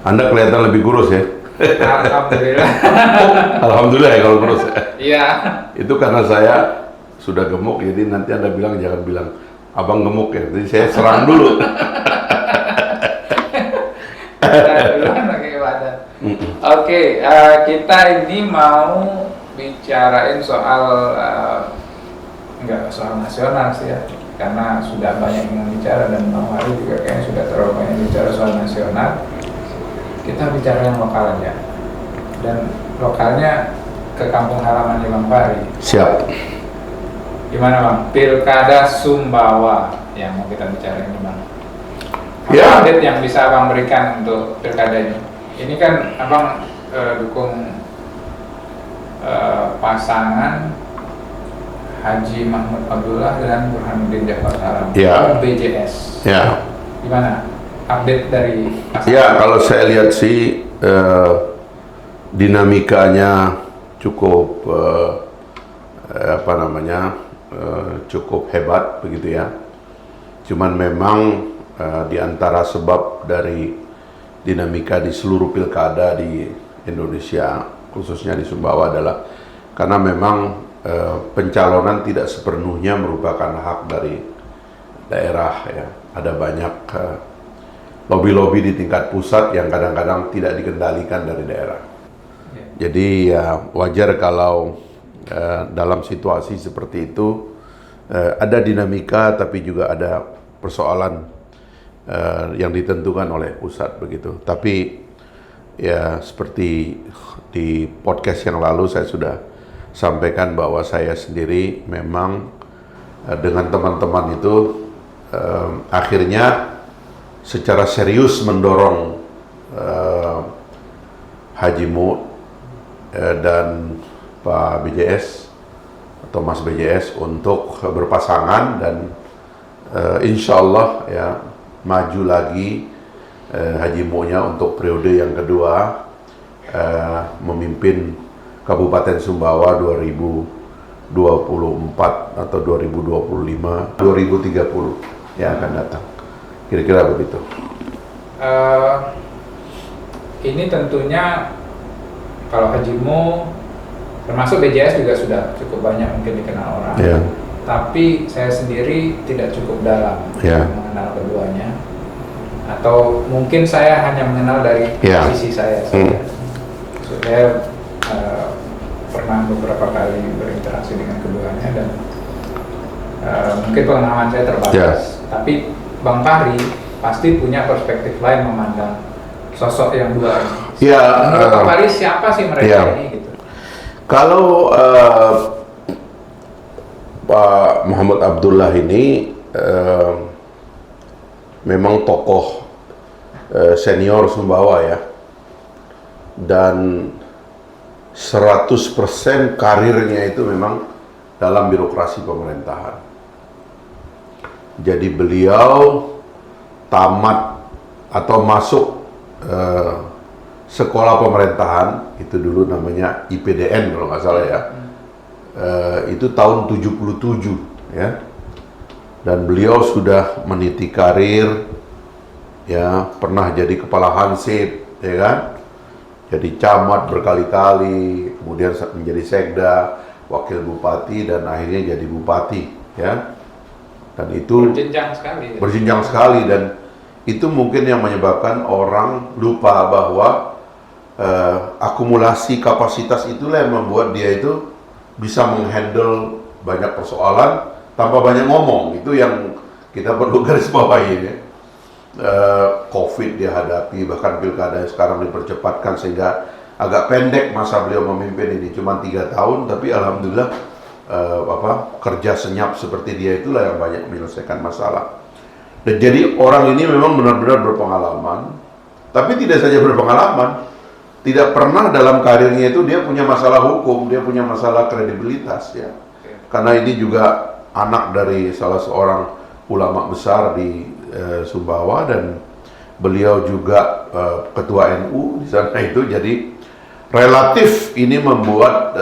Anda kelihatan lebih kurus ya? Alhamdulillah. Alhamdulillah ya kalau kurus ya. Iya. Itu karena saya sudah gemuk, jadi nanti Anda bilang jangan bilang abang gemuk ya. Jadi saya serang dulu. Duluan pakai badan. Oke, kita ini mau bicarain soal enggak soal nasional sih ya, karena sudah banyak yang bicara dan Bang Fahri juga kayaknya sudah terlalu banyak bicara soal nasional. Kita bicara yang lokal aja, dan lokalnya ke kampung halaman Bang Fahri. Siap. Gimana Bang? Pilkada Sumbawa yang mau kita bicarain ini Bang. Apa Ya. update yang bisa Abang berikan untuk pilkada ini? Ini kan Abang dukung pasangan Haji Mahmud Abdullah dan Burhanuddin Jafar Salam, Ya. BJS. Ya. Gimana update dari pasangan? Ya, kalau saya lihat sih dinamikanya cukup cukup hebat begitu ya. Cuman memang di antara sebab dari dinamika di seluruh pilkada di Indonesia, khususnya di Sumbawa, adalah karena memang pencalonan tidak sepenuhnya merupakan hak dari daerah ya. Ada banyak lobby-lobby di tingkat pusat yang kadang-kadang tidak dikendalikan dari daerah. Jadi ya wajar kalau dalam situasi seperti itu ada dinamika, tapi juga ada persoalan yang ditentukan oleh pusat begitu. Tapi ya seperti di podcast yang lalu saya sudah sampaikan bahwa saya sendiri memang dengan teman-teman itu akhirnya secara serius mendorong Haji Mu dan Pak BJS atau Mas BJS untuk berpasangan dan insya Allah ya maju lagi Haji Mu-nya untuk periode yang kedua memimpin Kabupaten Sumbawa 2024 atau 2025 2030 yang akan datang. Kira-kira begitu. Ini tentunya kalau Haji Mu termasuk BJS juga sudah cukup banyak mungkin dikenal orang. Ya. Tapi saya sendiri tidak cukup dalam Ya. mengenal keduanya, atau mungkin saya hanya mengenal dari Ya. sisi saya saja. Saya pernah beberapa kali berinteraksi dengan keduanya dan mungkin pengalaman saya terbatas. Ya. Tapi Bang Fahri pasti punya perspektif lain memandang sosok yang dua ini. Ya. Menurut Bang Fahri siapa sih mereka Ya. ini gitu? Kalau Pak Muhammad Abdullah ini memang tokoh senior Sumbawa ya, dan 100% karirnya itu memang dalam birokrasi pemerintahan. Jadi beliau tamat atau masuk sekolah pemerintahan, itu dulu namanya IPDN kalau nggak salah ya, itu tahun 77 ya, dan beliau sudah meniti karir ya, pernah jadi kepala Hansip ya kan, jadi camat berkali-kali, kemudian menjadi sekda, wakil bupati, dan akhirnya jadi bupati ya, dan itu berjenjang sekali, dan itu mungkin yang menyebabkan orang lupa bahwa akumulasi kapasitas itulah yang membuat dia itu bisa menghandle banyak persoalan tanpa banyak ngomong. Itu yang kita perlu garis bawahi ya. Covid dia hadapi, bahkan pilkada yang sekarang dipercepatkan sehingga agak pendek masa beliau memimpin ini, cuma 3 tahun, tapi alhamdulillah kerja senyap seperti dia itulah yang banyak menyelesaikan masalah. Dan jadi orang ini memang benar-benar berpengalaman, tapi tidak saja berpengalaman, tidak pernah dalam karirnya itu dia punya masalah hukum, dia punya masalah kredibilitas ya. Karena ini juga anak dari salah seorang ulama besar di Sumbawa, dan beliau juga ketua NU di sana itu, jadi relatif ini membuat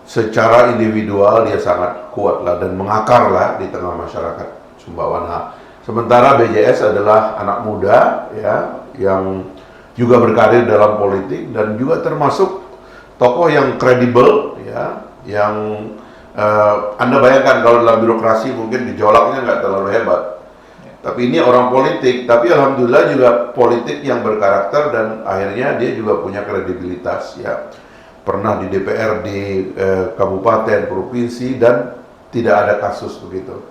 secara individual dia sangat kuat lah dan mengakar lah di tengah masyarakat Sumbawa. Nah, sementara BJS adalah anak muda ya, yang juga berkarir dalam politik dan juga termasuk tokoh yang kredibel, ya, yang Anda bayangkan kalau dalam birokrasi mungkin gejolaknya nggak terlalu hebat. Tapi ini orang politik, tapi alhamdulillah juga politik yang berkarakter dan akhirnya dia juga punya kredibilitas, ya. Pernah di DPR di kabupaten, provinsi dan tidak ada kasus begitu.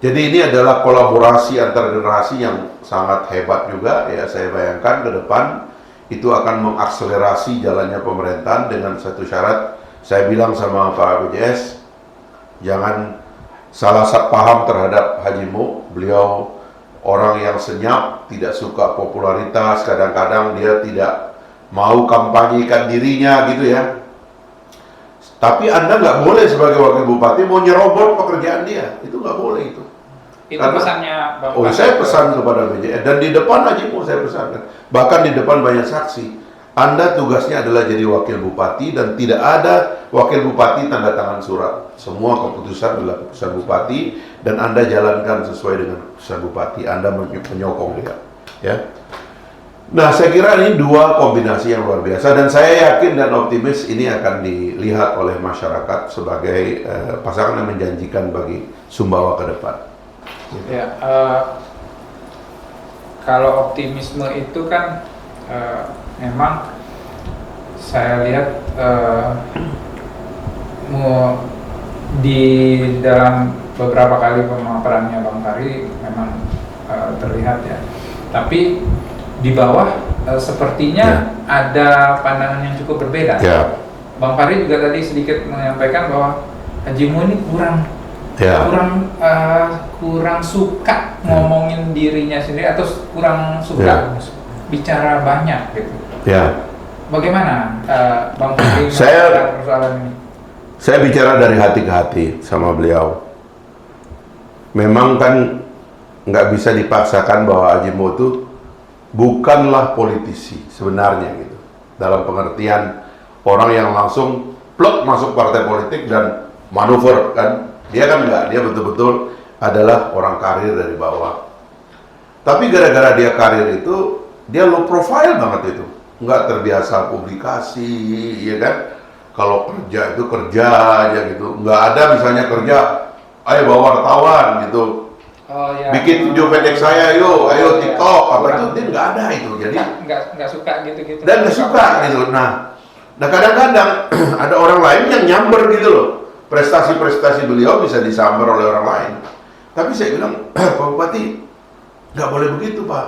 Jadi ini adalah kolaborasi antar generasi yang sangat hebat juga, ya. Saya bayangkan ke depan itu akan mengakselerasi jalannya pemerintahan dengan satu syarat. Saya bilang sama Pak BJS, jangan salah paham terhadap Haji Mo. Beliau orang yang senyap, tidak suka popularitas, kadang-kadang dia tidak mau kampanyekan dirinya gitu ya. Tapi Anda nggak boleh sebagai wakil bupati mau nyerobot pekerjaan dia, itu nggak boleh itu. Itu pesannya Bang. Oh, saya pesan kepada BJS dan di depan Haji Mo saya pesankan, bahkan di depan banyak saksi. Anda tugasnya adalah jadi wakil bupati dan tidak ada wakil bupati tanda tangan surat. Semua keputusan adalah keputusan bupati dan Anda jalankan sesuai dengan keputusan bupati. Anda menyokong dia, ya. Nah, saya kira ini dua kombinasi yang luar biasa dan saya yakin dan optimis ini akan dilihat oleh masyarakat sebagai pasangan yang menjanjikan bagi Sumbawa ke depan. Ya, kalau optimisme itu kan memang saya lihat di dalam beberapa kali pemaparannya Bang Fahri memang terlihat ya. Tapi di bawah sepertinya ada pandangan yang cukup berbeda. Ya. Bang Fahri juga tadi sedikit menyampaikan bahwa Haji Mo ini kurang suka ngomongin dirinya sendiri atau kurang suka bicara banyak gitu. Ya. Bagaimana Bang Fahri persoalan ini? Saya bicara dari hati ke hati sama beliau. Memang kan nggak bisa dipaksakan bahwa Haji Mo itu bukanlah politisi sebenarnya gitu. Dalam pengertian orang yang langsung plot masuk partai politik dan manuver kan. Dia kan enggak, dia betul-betul adalah orang karir dari bawah. Tapi gara-gara dia karir itu, dia low profile banget itu. Enggak terbiasa publikasi, ya kan. Kalau kerja itu kerja aja gitu. Enggak ada misalnya kerja, ayo bawa wartawan gitu. Oh, ya. Bikin video pendek saya, ayo TikTok, apa itu, dia nggak ada itu. Jadi nggak suka gitu-gitu. Dan nggak suka gitu. Nah kadang-kadang ada orang lain yang nyamber gitu loh. Prestasi-prestasi beliau bisa disambar oleh orang lain. Tapi saya bilang, Pak Bupati, nggak boleh begitu Pak.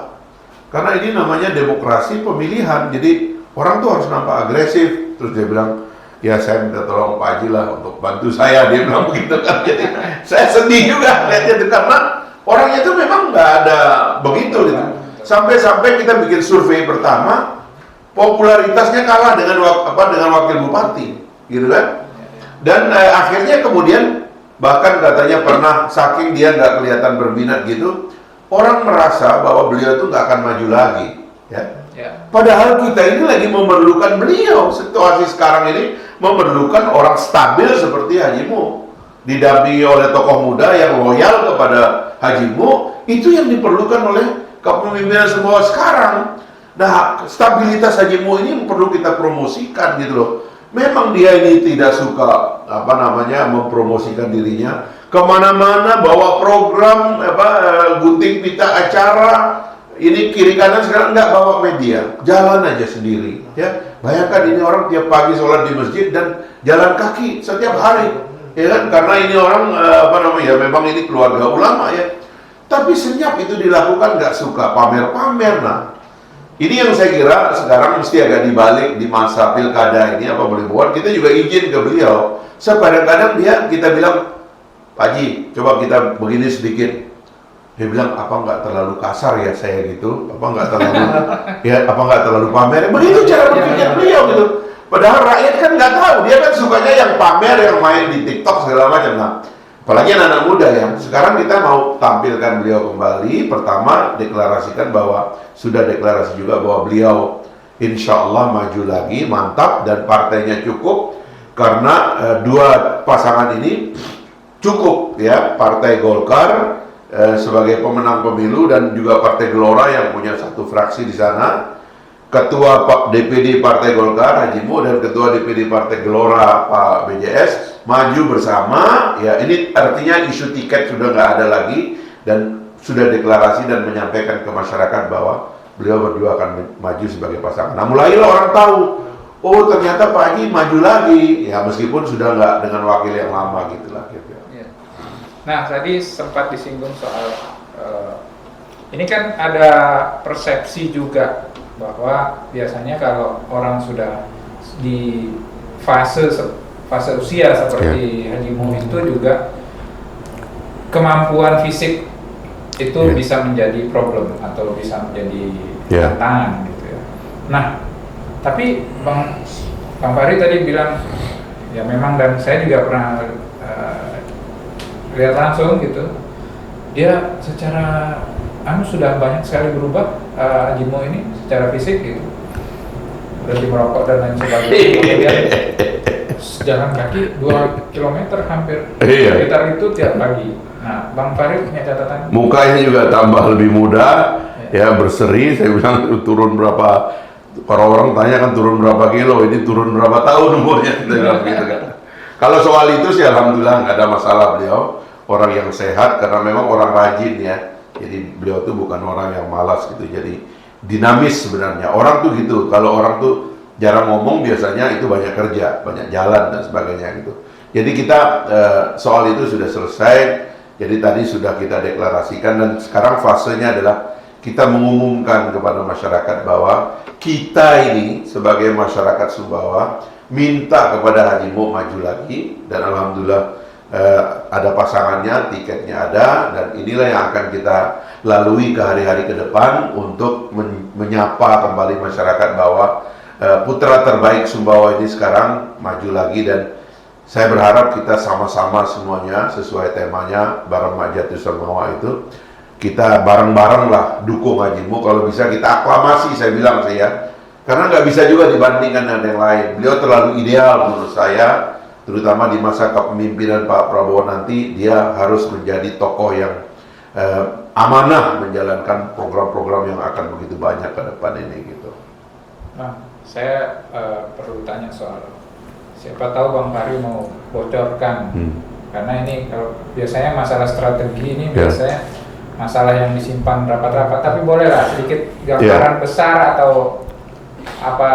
Karena ini namanya demokrasi pemilihan. Jadi orang tuh harus nampak agresif. Terus dia bilang, ya saya minta tolong Pak Haji lah untuk bantu saya. Dia bilang begitu kan. Jadi saya sedih juga lihatnya itu karena orangnya itu memang nggak ada begitu gitu. Sampai-sampai kita bikin survei pertama, popularitasnya kalah dengan wakil bupati, gitu kan? Dan akhirnya kemudian bahkan katanya pernah saking dia nggak kelihatan berminat gitu, orang merasa bahwa beliau itu nggak akan maju lagi, ya. Padahal kita ini lagi memerlukan beliau. Situasi sekarang ini memerlukan orang stabil seperti Haji Mo, didampingi oleh tokoh muda yang loyal kepada Haji Mo. Itu yang diperlukan oleh kepemimpinan semua sekarang. Nah, stabilitas Haji Mo ini perlu kita promosikan gitu loh. Memang dia ini tidak suka mempromosikan dirinya kemana-mana, bawa program gunting pita acara ini kiri kanan, sekarang nggak bawa media, jalan aja sendiri, ya. Bayangkan ini orang tiap pagi sholat di masjid dan jalan kaki setiap hari, ya kan? Karena ini orang memang ini keluarga ulama ya. Tapi senyap itu dilakukan, nggak suka pamer-pamer. Nah, ini yang saya kira sekarang mesti agak dibalik di masa pilkada ini apa boleh buat. Kita juga izin ke beliau. Kadang-kadang kita bilang, Pak Haji, coba kita begini sedikit. Dia bilang, apa nggak terlalu kasar ya saya gitu? Apa nggak terlalu pamer? Begitu cara berpikir beliau gitu. Padahal rakyat kan nggak tahu. Dia kan sukanya yang pamer, yang main di TikTok segala macam. Nah, apalagi anak-anak muda ya. Sekarang kita mau tampilkan beliau kembali. Pertama, deklarasikan bahwa sudah deklarasi juga bahwa beliau insya Allah maju lagi, mantap, dan partainya cukup. Karena dua pasangan ini cukup ya, Partai Golkar sebagai pemenang pemilu dan juga Partai Gelora yang punya satu fraksi di sana, Ketua DPD Partai Golkar Haji Mo dan Ketua DPD Partai Gelora Pak BJS maju bersama. Ya, ini artinya isu tiket sudah nggak ada lagi dan sudah deklarasi dan menyampaikan ke masyarakat bahwa beliau berdua akan maju sebagai pasangan. Nah, mulailah orang tahu, oh ternyata Pak Haji maju lagi, ya meskipun sudah nggak dengan wakil yang lama gitulah. Nah, tadi sempat disinggung soal ini kan ada persepsi juga bahwa biasanya kalau orang sudah di fase usia seperti Haji Mo itu juga kemampuan fisik itu bisa menjadi problem atau bisa menjadi tantangan gitu ya. Nah, tapi Bang Fahri tadi bilang ya memang, dan saya juga pernah lihat langsung gitu, dia secara sudah banyak sekali berubah Haji Mo ini secara fisik gitu, berhenti merokok dan lain sebagainya. Kemudian jalan kaki 2 km hampir sekitar itu tiap pagi. Nah, Bang Fahri punya catatan? Mukanya juga tambah lebih muda, ya berseri. Saya bilang turun berapa, para orang tanya kan turun berapa kilo, ini turun berapa tahun umurnya gitu kan. Kalau soal itu sih alhamdulillah nggak ada masalah, beliau orang yang sehat karena memang orang rajin ya. Jadi beliau tuh bukan orang yang malas gitu, jadi dinamis sebenarnya. Orang tuh gitu, kalau orang tuh jarang ngomong biasanya itu banyak kerja, banyak jalan dan sebagainya gitu. Jadi kita soal itu sudah selesai, jadi tadi sudah kita deklarasikan dan sekarang fasenya adalah kita mengumumkan kepada masyarakat bahwa kita ini sebagai masyarakat Sumbawa minta kepada Haji Mo maju lagi, dan alhamdulillah ada pasangannya, tiketnya ada, dan inilah yang akan kita lalui ke hari-hari ke depan untuk menyapa kembali masyarakat bahwa putra terbaik Sumbawa ini sekarang maju lagi. Dan saya berharap kita sama-sama semuanya sesuai temanya bareng Majatu Sumbawa itu, kita bareng-bareng lah dukung Haji Mo. Kalau bisa kita aklamasi, saya bilang karena nggak bisa juga dibandingkan dengan yang lain. Beliau terlalu ideal menurut saya, terutama di masa kepemimpinan Pak Prabowo nanti. Dia harus menjadi tokoh yang amanah menjalankan program-program yang akan begitu banyak ke depan ini gitu. Nah, saya perlu tanya soal, siapa tahu Bang Fahri mau bocorkan, karena ini kalau biasanya masalah strategi ini biasanya masalah yang disimpan rapat-rapat, tapi bolehlah sedikit gambaran besar atau apa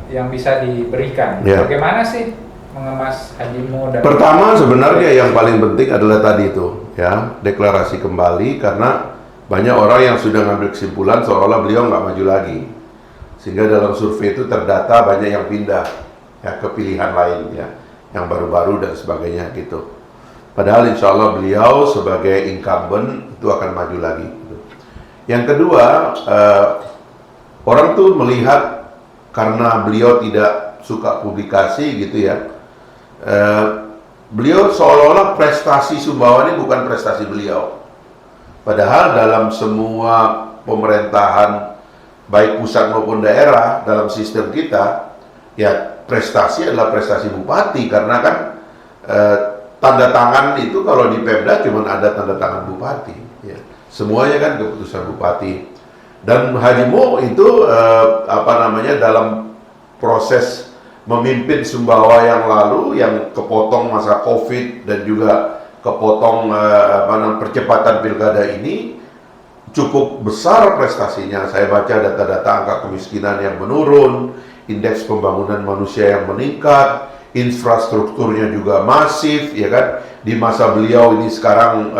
yang bisa diberikan. Bagaimana sih mengemas Haji Mo? Dan pertama sebenarnya yang paling penting adalah tadi itu ya, deklarasi kembali, karena banyak orang yang sudah ngambil kesimpulan seolah beliau nggak maju lagi, sehingga dalam survei itu terdata banyak yang pindah ya ke pilihan lain ya, yang baru-baru dan sebagainya gitu. Padahal insya Allah beliau sebagai incumbent itu akan maju lagi gitu. Yang kedua, orang tuh melihat karena beliau tidak suka publikasi gitu ya, beliau seolah-olah prestasi Sumbawa ini bukan prestasi beliau. Padahal dalam semua pemerintahan baik pusat maupun daerah dalam sistem kita, ya prestasi adalah prestasi bupati, karena kan tanda tangan itu kalau di Pemda cuma ada tanda tangan bupati ya. Semuanya kan keputusan bupati. Dan Haji Mo itu dalam proses memimpin Sumbawa yang lalu, yang kepotong masa Covid dan juga kepotong percepatan pilkada ini, cukup besar prestasinya. Saya baca data-data angka kemiskinan yang menurun, indeks pembangunan manusia yang meningkat, infrastrukturnya juga masif, ya kan. Di masa beliau ini sekarang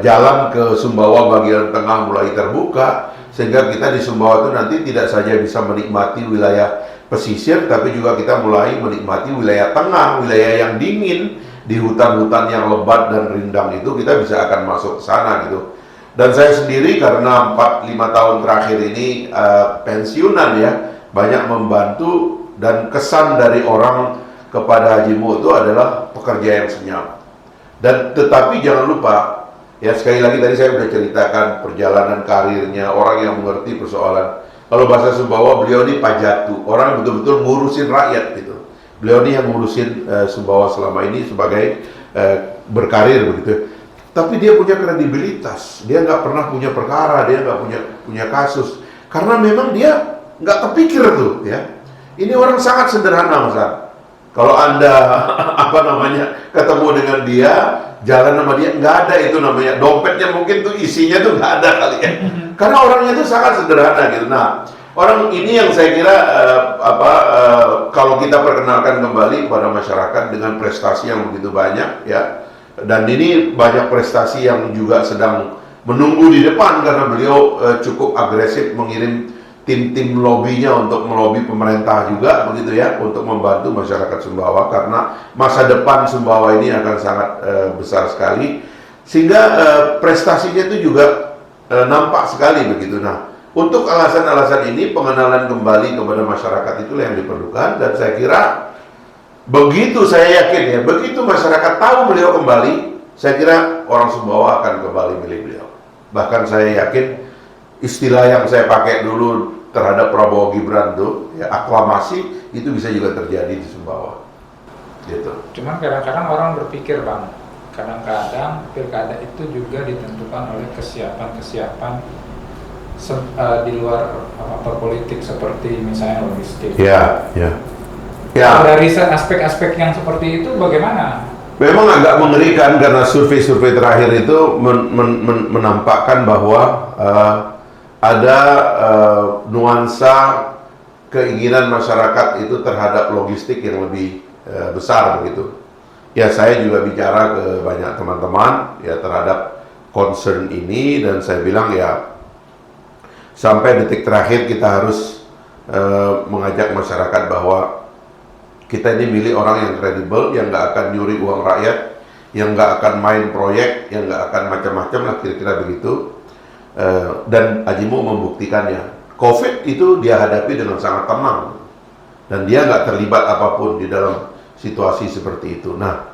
jalan ke Sumbawa bagian tengah mulai terbuka, sehingga kita di Sumbawa itu nanti tidak saja bisa menikmati wilayah pesisir, tapi juga kita mulai menikmati wilayah tengah, wilayah yang dingin, di hutan-hutan yang lebat dan rindang itu kita bisa akan masuk ke sana gitu. Dan saya sendiri karena 4-5 tahun terakhir ini pensiunan ya, banyak membantu, dan kesan dari orang kepada Haji Mo itu adalah pekerja yang senyap. Dan tetapi jangan lupa, ya sekali lagi tadi saya sudah ceritakan perjalanan karirnya, orang yang mengerti persoalan. Kalau bahasa Sumbawa, beliau ini pajatu, orang yang betul-betul ngurusin rakyat gitu. Beliau ini yang ngurusin Sumbawa selama ini sebagai berkarir begitu. tapi dia punya kredibilitas. Dia nggak pernah punya perkara, dia nggak punya kasus. Karena memang dia nggak kepikir tuh, ya. Ini orang sangat sederhana, Mas Ar. Kalau Anda ketemu dengan dia, jalan sama dia, nggak ada itu namanya dompetnya, mungkin tuh isinya tuh nggak ada kali ya. Karena orangnya itu sangat sederhana gitu. Nah, orang ini yang saya kira kalau kita perkenalkan kembali kepada masyarakat dengan prestasi yang begitu banyak, ya. Dan ini banyak prestasi yang juga sedang menunggu di depan karena beliau cukup agresif mengirim tim-tim lobbynya untuk melobi pemerintah juga begitu ya, untuk membantu masyarakat Sumbawa karena masa depan Sumbawa ini akan sangat besar sekali, sehingga prestasinya itu juga nampak sekali begitu. Nah, untuk alasan-alasan ini pengenalan kembali kepada masyarakat itulah yang diperlukan, dan saya kira begitu, saya yakin ya, begitu masyarakat tahu beliau kembali, saya kira orang Sumbawa akan kembali milih beliau. Bahkan saya yakin istilah yang saya pakai dulu terhadap Prabowo Gibran tuh, ya, aklamasi, itu bisa juga terjadi di Sumbawa. Gitu. Cuman kadang-kadang orang berpikir, Bang, kadang-kadang pilkada itu juga ditentukan oleh kesiapan-kesiapan di luar politik seperti misalnya logistik. Ya. Dari aspek-aspek yang seperti itu bagaimana? Memang agak mengerikan karena survei-survei terakhir itu menampakkan bahwa ada nuansa keinginan masyarakat itu terhadap logistik yang lebih besar begitu. Ya, saya juga bicara ke banyak teman-teman ya terhadap concern ini, dan saya bilang ya sampai detik terakhir kita harus mengajak masyarakat bahwa kita ini milih orang yang kredibel, yang nggak akan nyuri uang rakyat, yang nggak akan main proyek, yang nggak akan macam-macam lah, kira-kira begitu. Dan Haji Mu membuktikannya. COVID itu dia hadapi dengan sangat tenang, dan dia nggak terlibat apapun di dalam situasi seperti itu. Nah,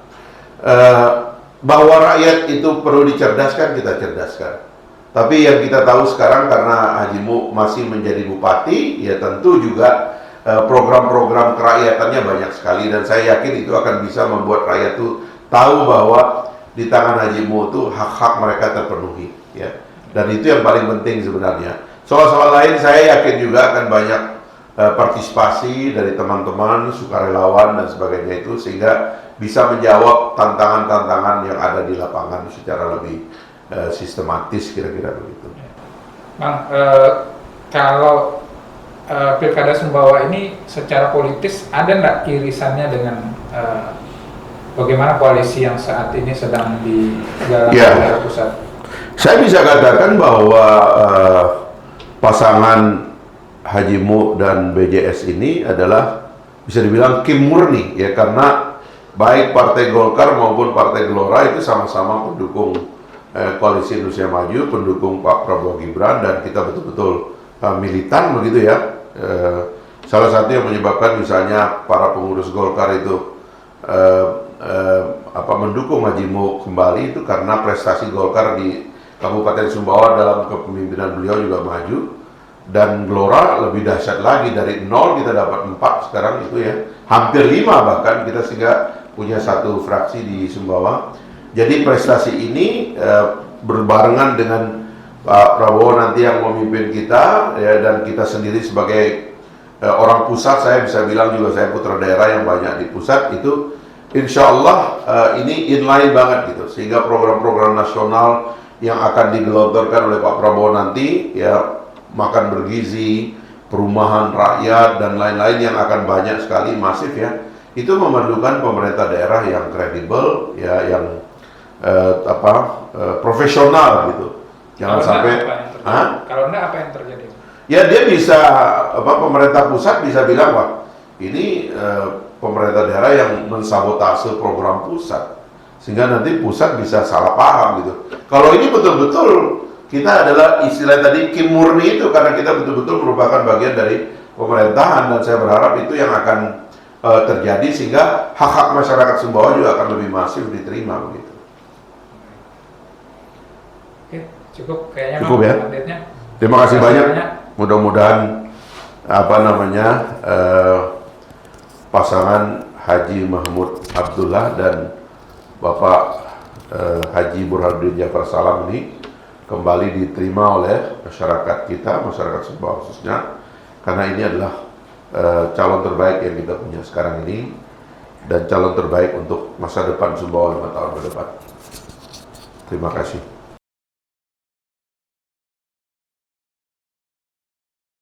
bahwa rakyat itu perlu dicerdaskan, kita cerdaskan. Tapi yang kita tahu sekarang karena Haji Mu masih menjadi bupati, ya tentu juga program-program keracyatannya banyak sekali, dan saya yakin itu akan bisa membuat rakyat itu tahu bahwa di tangan Haji Mu itu hak-hak mereka terpenuhi, ya. Dan itu yang paling penting sebenarnya. Soal-soal lain saya yakin juga akan banyak partisipasi dari teman-teman, sukarelawan dan sebagainya itu, sehingga bisa menjawab tantangan-tantangan yang ada di lapangan secara lebih sistematis, kira-kira begitu. Bang, kalau Pilkada Sumbawa ini secara politis ada nggak irisannya dengan bagaimana koalisi yang saat ini sedang digalakkan oleh pusat? Saya bisa katakan bahwa pasangan Haji Mu dan BJS ini adalah bisa dibilang kim murni, ya, karena baik Partai Golkar maupun Partai Gelora itu sama-sama pendukung Koalisi Indonesia Maju, pendukung Pak Prabowo Gibran, dan kita betul-betul militan begitu ya. Salah satu yang menyebabkan misalnya para pengurus Golkar itu mendukung Haji Mu kembali itu karena prestasi Golkar di Kabupaten Sumbawa dalam kepemimpinan beliau juga maju, dan Gelora lebih dahsyat lagi, dari 0 kita dapat 4 sekarang itu ya, hampir 5 bahkan kita, sehingga punya satu fraksi di Sumbawa. Jadi prestasi ini berbarengan dengan Pak Prabowo nanti yang memimpin kita, ya, dan kita sendiri sebagai orang pusat, saya bisa bilang juga saya putra daerah yang banyak di pusat, itu insya Allah ini inline banget gitu, sehingga program-program nasional yang akan digelontorkan oleh Pak Prabowo nanti, ya, makan bergizi, perumahan rakyat dan lain-lain yang akan banyak sekali, masif ya, itu memerlukan pemerintah daerah yang kredibel, ya, yang profesional gitu. Jangan sampai kalau enggak apa yang terjadi? Ya, dia bisa pemerintah pusat bisa bilang, wah ini pemerintah daerah yang mensabotase program pusat, sehingga nanti pusat bisa salah paham gitu. Kalau ini betul-betul kita adalah istilah tadi kim murni itu, karena kita betul-betul merupakan bagian dari pemerintahan, dan saya berharap itu yang akan terjadi, sehingga hak-hak masyarakat Sumbawa juga akan lebih masif diterima begitu. Oke, cukup kayaknya. Cukup ya. Terima kasih banyak. Mudah-mudahan pasangan Haji Mahmud Abdullah dan Bapak Haji Burhanuddin Jafar Salam ini kembali diterima oleh masyarakat kita, masyarakat Sumbawa khususnya, karena ini adalah calon terbaik yang kita punya sekarang ini dan calon terbaik untuk masa depan Sumbawa 5 tahun ke depan. Terima kasih.